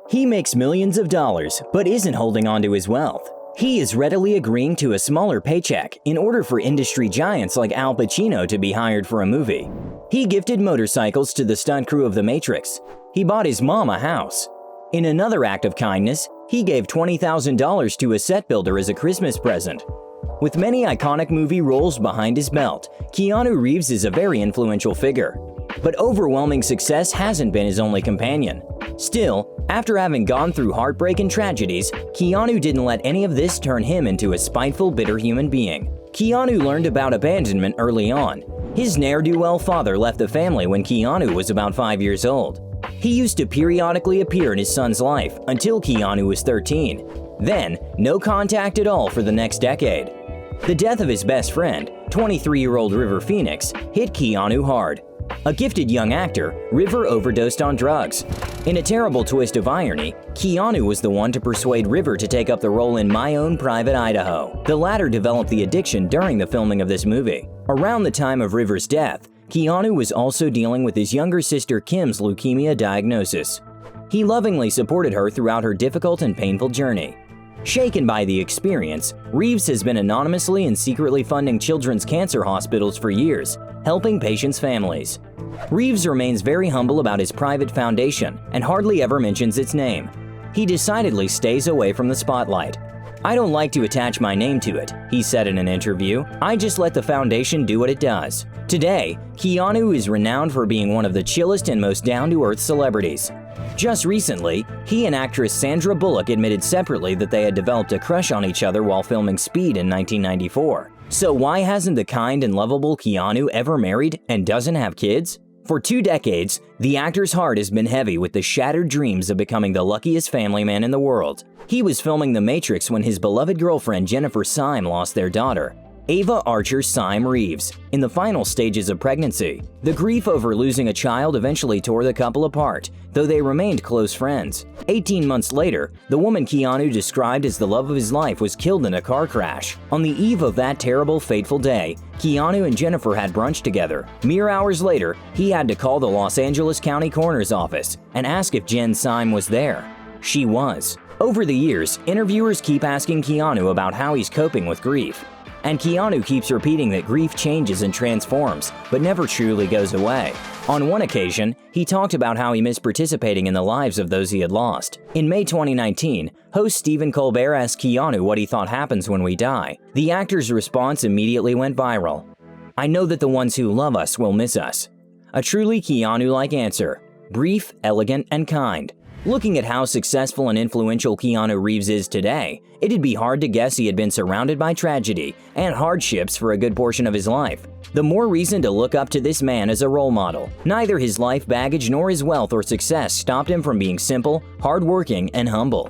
He makes millions of dollars, but isn't holding on to his wealth. He is readily agreeing to a smaller paycheck in order for industry giants like Al Pacino to be hired for a movie. He gifted motorcycles to the stunt crew of The Matrix. He bought his mom a house. In another act of kindness, he gave $20,000 to a set builder as a Christmas present. With many iconic movie roles behind his belt, Keanu Reeves is a very influential figure. But overwhelming success hasn't been his only companion. Still, after having gone through heartbreak and tragedies, Keanu didn't let any of this turn him into a spiteful, bitter human being. Keanu learned about abandonment early on. His ne'er-do-well father left the family when Keanu was about 5 years old. He used to periodically appear in his son's life until Keanu was 13. Then, no contact at all for the next decade. The death of his best friend, 23-year-old River Phoenix, hit Keanu hard. A gifted young actor, River overdosed on drugs. In a terrible twist of irony, Keanu was the one to persuade River to take up the role in My Own Private Idaho. The latter developed the addiction during the filming of this movie. Around the time of River's death, Keanu was also dealing with his younger sister Kim's leukemia diagnosis. He lovingly supported her throughout her difficult and painful journey. Shaken by the experience, Reeves has been anonymously and secretly funding children's cancer hospitals for years, helping patients' families. Reeves remains very humble about his private foundation and hardly ever mentions its name. He decidedly stays away from the spotlight. "I don't like to attach my name to it," he said in an interview. "I just let the foundation do what it does." Today, Keanu is renowned for being one of the chillest and most down-to-earth celebrities. Just recently, he and actress Sandra Bullock admitted separately that they had developed a crush on each other while filming Speed in 1994. So why hasn't the kind and lovable Keanu ever married and doesn't have kids? For 2 decades, the actor's heart has been heavy with the shattered dreams of becoming the luckiest family man in the world. He was filming The Matrix when his beloved girlfriend Jennifer Syme lost their daughter, Ava Archer Syme Reeves, in the final stages of pregnancy. The grief over losing a child eventually tore the couple apart, though they remained close friends. 18 months later, the woman Keanu described as the love of his life was killed in a car crash. On the eve of that terrible, fateful day, Keanu and Jennifer had brunch together. Mere hours later, he had to call the Los Angeles County Coroner's office and ask if Jen Syme was there. She was. Over the years, interviewers keep asking Keanu about how he's coping with grief. And Keanu keeps repeating that grief changes and transforms, but never truly goes away. On one occasion, he talked about how he missed participating in the lives of those he had lost. In May 2019, host Stephen Colbert asked Keanu what he thought happens when we die. The actor's response immediately went viral. "I know that the ones who love us will miss us." A truly Keanu-like answer. Brief, elegant, and kind. Looking at how successful and influential Keanu Reeves is today, it'd be hard to guess he had been surrounded by tragedy and hardships for a good portion of his life. The more reason to look up to this man as a role model. Neither his life baggage nor his wealth or success stopped him from being simple, hardworking, and humble.